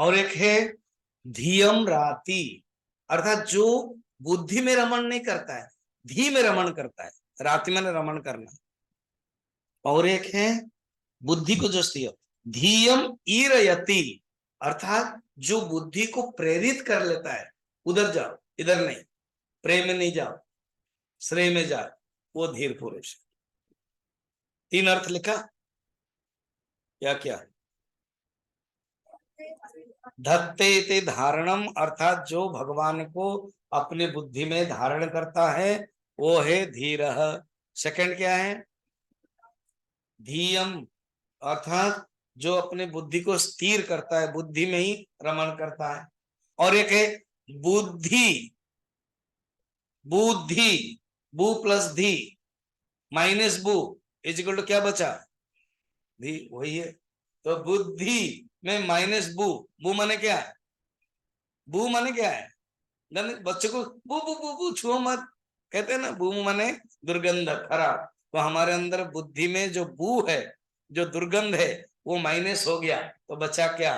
और एक है धियम राति, अर्थात जो बुद्धि में रमण नहीं करता है, धी में रमण करता है, राति में रमण करना। और एक है बुद्धि को जो स्थिर, धीयम ईरयति, अर्थात जो बुद्धि को प्रेरित कर लेता है, उधर जाओ इधर नहीं, प्रेम में नहीं जाओ, श्रेय में जाओ, वो धीर पुरुष। तीन अर्थ लिखा या क्या? धत्ते ते धारणम, अर्थात जो भगवान को अपने बुद्धि में धारण करता है वो है धीर। सेकंड क्या है? धीयम, अर्थात जो अपने बुद्धि को स्थिर करता है, बुद्धि में ही रमण करता है। और एक है बुद्धि, बुद्धि, बु प्लस धी माइनस बु इज इक्वल टू क्या बचा? धी, वही है। तो बुद्धि में माइनस बु, बु माने क्या है? बू माने क्या है? बच्चे को बू बू बू बू छुओ मत कहते हैं ना, बू माने दुर्गंध, खराब। तो हमारे अंदर बुद्धि में जो बू है, जो दुर्गंध है, वो माइनस हो गया, तो बचा क्या?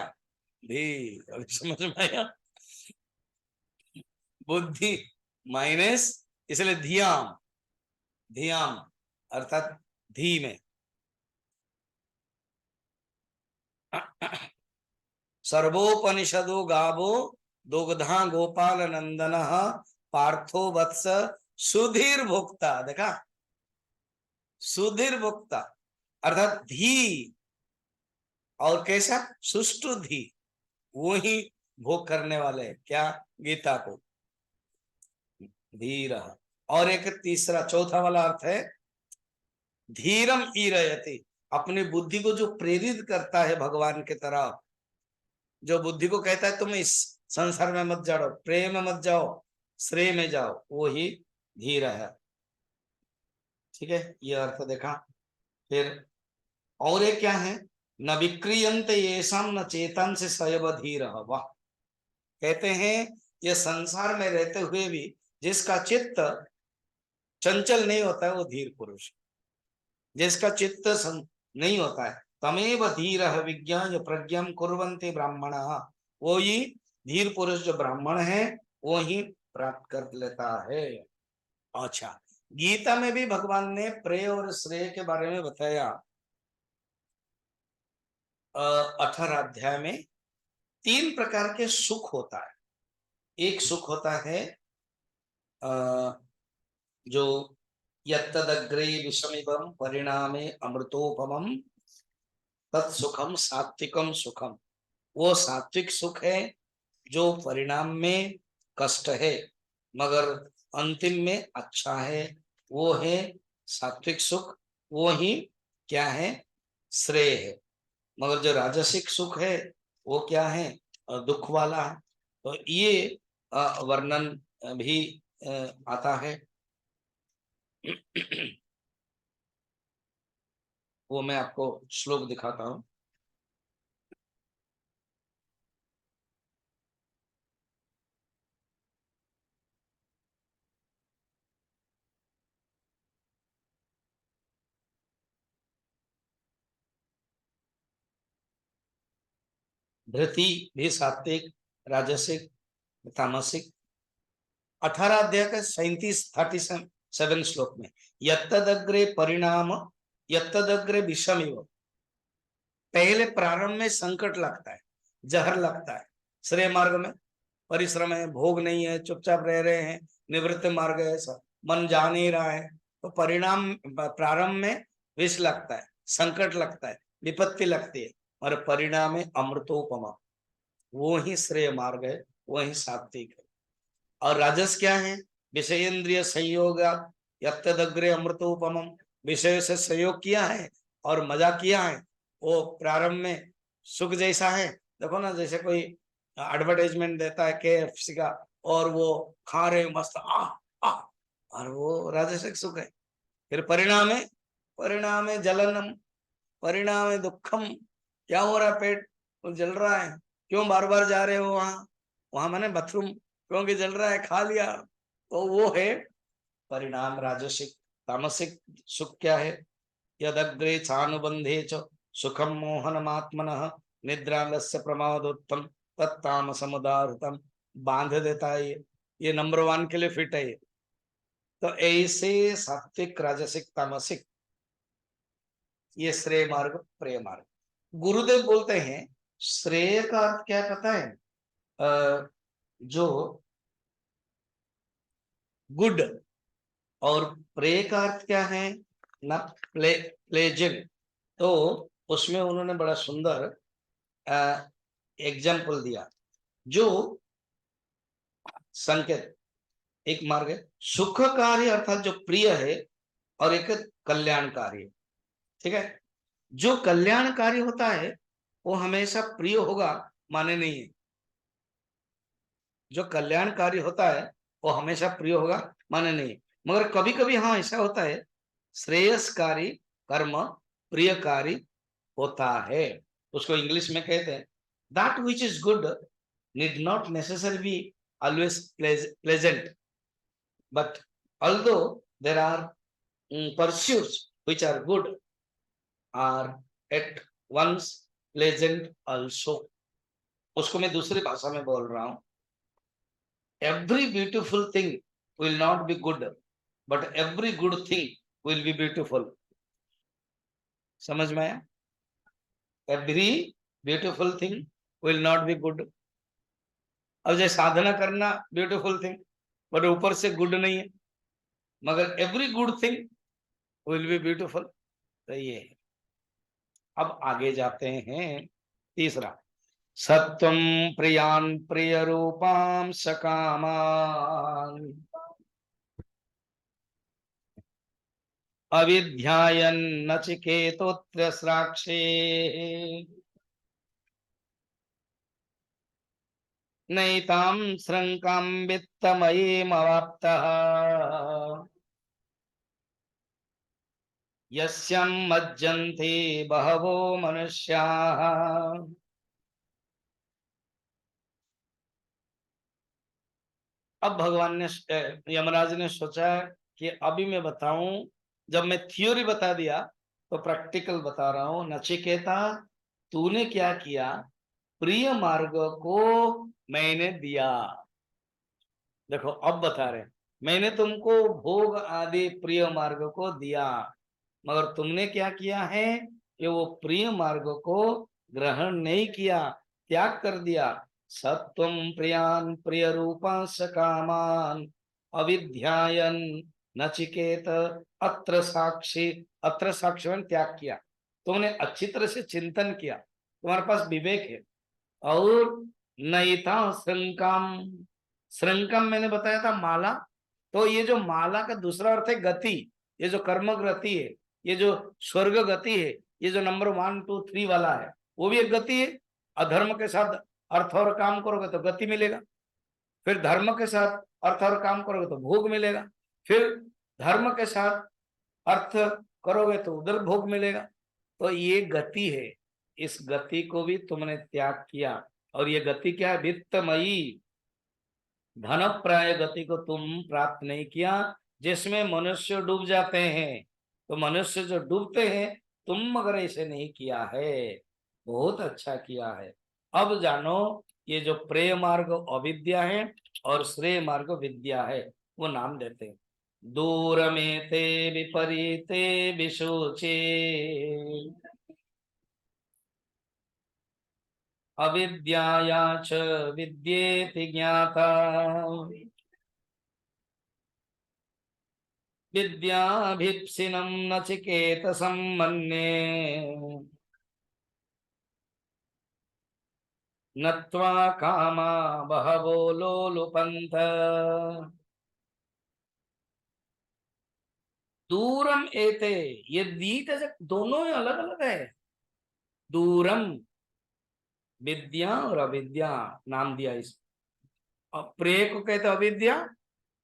धी। अभी समझ में आया? बुद्धि माइनस, इसलिए धियाम, धियाम अर्थात धी में। सर्वोपनिषदो गावो दुग्धा गोपाल नंदन पार्थो वत्स सुधीर भोक्ता। देखा, सुधीर भोक्ता अर्थात धी, और कैसा? सुष्टु धी, वो ही भोग करने वाले। क्या? गीता को धीर। और एक तीसरा चौथा वाला अर्थ है धीरम ईरयति, अपनी बुद्धि को जो प्रेरित करता है भगवान की तरफ, जो बुद्धि को कहता है तुम इस संसार में मत जाओ, प्रेम में मत जाओ, श्रेय में जाओ, वो ही धीर है। ठीक है, ये अर्थ देखा। फिर और एक क्या है? न विक्रियंते येषाम न चेतन से सयव धीर। वाह, कहते हैं ये संसार में रहते हुए भी जिसका चित्त चंचल नहीं होता है वो धीर पुरुष। जिसका चित्त नहीं होता है, तमेव धीर विज्ञान प्रज्ञा कुर्वन्ते ब्राह्मण, वो ही धीर पुरुष जो ब्राह्मण है वो ही प्राप्त कर लेता है। अच्छा, गीता में भी भगवान ने प्रेय और श्रेय के बारे में बताया। 18 अध्याय में 3 प्रकार के सुख होता है। एक सुख होता है जो यत्तदग्रे विषमिवं परिणामे अमृतोपमं तत्सुखम सात्विकम सुखम, वो सात्विक सुख है जो परिणाम में कष्ट है मगर अंतिम में अच्छा है, वो है सात्विक सुख, वो ही क्या है? श्रेय है। मगर जो राजसिक सुख है वो क्या है? दुख वाला है। तो ये वर्णन भी आता है। वो मैं आपको श्लोक दिखाता हूं। धृति भी सात्विक, राजसिक, तामसिक। 18 अध्याय का 37 श्लोक में यत्तदग्रे परिणाम यत्तदग्रे विषमिव, पहले प्रारंभ में संकट लगता है, जहर लगता है। श्रेय मार्ग में परिश्रम है, भोग नहीं है, चुपचाप रह रहे हैं, निवृत्त मार्ग है, सब मन जा नहीं रहा है, तो परिणाम प्रारंभ में विष लगता है, संकट लगता है, विपत्ति लगती है, और परिणाम है अमृतोपमा, वो ही श्रेय मार्ग है, वही सात्विक है। और राजस क्या है? विषयेंद्रिय संयोग, यत्तदग्रे अमृतोपम, विषय से संयोग किया है और मजा किया है, वो प्रारंभ में सुख जैसा है। देखो ना, जैसे कोई एडवर्टाइजमेंट देता है KFC का, और वो खा रहे मस्त आ, और वो राजसिक सुख है। फिर परिणाम है जलनम, परिणाम है दुखम, क्या हो रहा है? पेट तो जल रहा है, क्यों बार बार जा रहे हो वहां? वहां मैंने बाथरूम, क्योंकि जल रहा है, खा लिया, तो वो है परिणाम राजसिक। तामसिक सुख क्या है? यदग्रे चानुबंधे च सुखम मोहनमात्मनः निद्रालस्य प्रमादोत्तम तत्तामसमुदाहृतम, बांध देता है ये नंबर 1 के लिए फिट है ये। तो ऐसे सात्विक राजसिक तामसिक, ये श्रेय मार्ग प्रेय मार्ग। गुरुदेव बोलते हैं श्रेय का अर्थ क्या पता है? जो गुड, और प्रेय का अर्थ क्या है ना, प्लेजेंट। तो उसमें उन्होंने बड़ा सुंदर एग्जाम्पल दिया। जो संकेत, एक मार्ग है सुखकारी अर्थात जो प्रिय है, और एक कल्याणकारी, ठीक है। जो कल्याणकारी होता है वो हमेशा प्रिय होगा माने नहीं है। जो कल्याणकारी होता है वो हमेशा प्रिय होगा माने नहीं, मगर कभी कभी हाँ ऐसा होता है, श्रेयसकारी कर्म प्रियकारी होता है। उसको इंग्लिश में कहते हैं that which is good need not necessary be always pleasant, but although there are pursuits which are good are at once pleasant also। उसको मैं दूसरी भाषा में बोल रहा हूं, every beautiful thing will not be good, but every good thing will be beautiful। समझ में आया? every beautiful thing will not be good। अब जैसे साधना करना ब्यूटीफुल थिंग, बट ऊपर से गुड नहीं है, मगर every good thing will be beautiful. तो ये है। अब आगे जाते हैं, तीसरा सत्वं प्रियान प्रिय रूपां सकामान अविध्यायन नचिकेतोत्र स्राक्षे नैतां श्रृंकां वित्तमयीमवाप्तः यस्यां मज्जन्ते बहवो मनुष्याः। अब भगवान ने यमराज ने सोचा कि अभी मैं बताऊं, जब मैं थ्योरी बता दिया तो प्रैक्टिकल बता रहा हूं। नचिकेता तूने क्या किया, प्रिय मार्ग को मैंने दिया। देखो अब बता रहे, मैंने तुमको भोग आदि प्रिय मार्ग को दिया, मगर तुमने क्या किया है कि वो प्रिय मार्ग को ग्रहण नहीं किया, त्याग कर दिया। सत्वं प्रियान प्रिय रूपांश कामान अविध्यायन नचिकेत अत्र साक्षी, अत्र साक्षी में त्याग किया। तुमने अच्छी तरह से चिंतन किया, तुम्हारे पास विवेक है। और नैता श्रृंकाम, श्रृंकाम मैंने बताया था माला, तो ये जो माला का दूसरा अर्थ है गति। ये जो कर्म गति है, ये जो स्वर्ग गति है, ये जो नंबर 1 2 3 वाला है, वो भी एक गति है। अधर्म के साथ अर्थ और काम करोगे तो गति मिलेगा, फिर धर्म के साथ अर्थ और काम करोगे तो भोग मिलेगा, फिर धर्म के साथ अर्थ करोगे तो उधर भोग मिलेगा। तो ये गति है, इस गति को भी तुमने त्याग किया। और ये गति क्या है? वित्तमयी, धन प्राय गति को तुम प्राप्त नहीं किया, जिसमें मनुष्य डूब जाते हैं। तो मनुष्य जो डूबते हैं, तुम मगर ऐसे नहीं किया है, बहुत अच्छा किया है। अब जानो, ये जो प्रेय मार्ग अविद्या है और श्रेय मार्ग विद्या है, वो नाम देते हैं। दूर में ते विपरीते विशोचे अविद्याया च विद्येति ज्ञाता विद्याभिप्सिनं नचिकेतसं मन्ये नत्वा कामा बहवो लोलुपन्त। दूरम एते, ये दीत दोनों ही अलग अलग है। दूरम विद्या और अविद्या नाम दिया इस। प्रेय को कहते अविद्या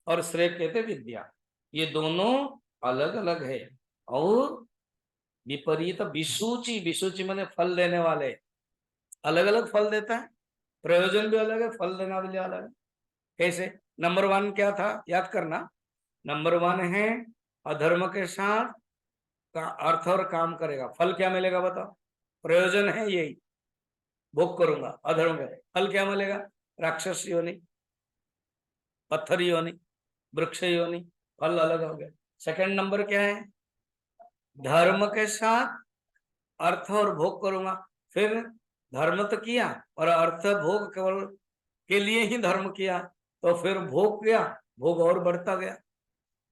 और श्रेय कहते विद्या, ये दोनों अलग अलग है। और विपरीत विसूची, विसूची माने फल देने वाले, अलग अलग फल देता है, प्रयोजन भी अलग है, फल देना भी अलग है। कैसे? नंबर 1 क्या था याद करना, नंबर 1 है अधर्म के साथ का अर्थ और काम करेगा, फल क्या मिलेगा बताओ? प्रयोजन है यही, भोग करूंगा, अधर्म का फल क्या मिलेगा? राक्षस योनि, पत्थर योनि, वृक्ष योनि, फल अलग हो गया। सेकंड नंबर क्या है? धर्म के साथ अर्थ और भोग करूंगा, फिर धर्म तो किया और अर्थ भोग केवल के लिए ही धर्म किया, तो फिर भोग किया, भोग और बढ़ता गया।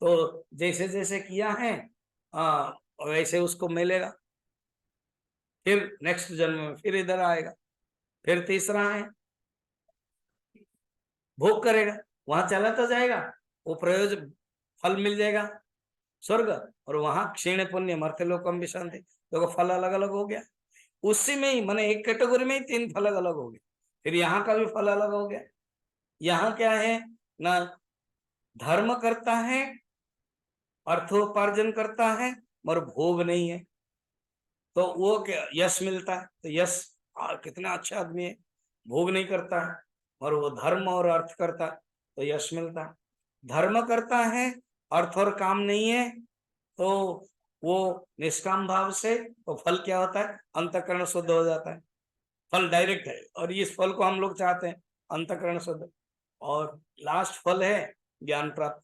तो जैसे जैसे किया है वैसे उसको मिलेगा, फिर नेक्स्ट जन्म में फिर इधर आएगा। फिर तीसरा है भोग करेगा, वहां चला तो जाएगा, वो प्रयोजन फल मिल जाएगा स्वर्ग, और वहां क्षीण पुण्य मर्त्यलोकम भी शांति, तो फल अलग अलग हो गया। उसी में ही माने एक कैटेगरी में ही तीन फल अलग अलग हो गए। फिर यहाँ का भी फल अलग हो गया। यहाँ क्या है ना, धर्म करता है, अर्थोपार्जन करता है, मगर भोग नहीं है, तो वो क्या यश मिलता है। तो यश कितना अच्छा आदमी है, भोग नहीं करता है और वो धर्म और अर्थ करता है, तो यश मिलता है। धर्म करता है, अर्थ और काम नहीं है, तो वो निष्काम भाव से, तो फल क्या होता है? अंतःकरण शुद्ध हो जाता है, फल डायरेक्ट है, और इस फल को हम लोग चाहते हैं, अंतःकरण शुद्ध। और लास्ट फल है ज्ञान प्राप्त,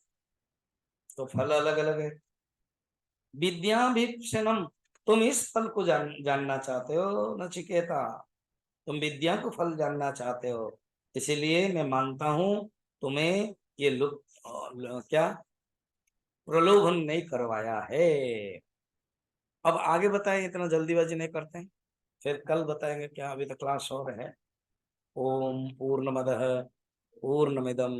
तो फल अलग अलग है। विद्याभीषणम, तुम इस फल को जानना चाहते हो नचिकेता, तुम विद्या को फल जानना चाहते हो, इसीलिए मैं मानता हूं तुम्हें ये क्या प्रलोभन नहीं करवाया है। अब आगे बताएं, इतना जल्दीबाजी नहीं करते हैं, फिर कल बताएंगे क्या, अभी तो क्लास और है। ओम पूर्णमदः पूर्णमिदम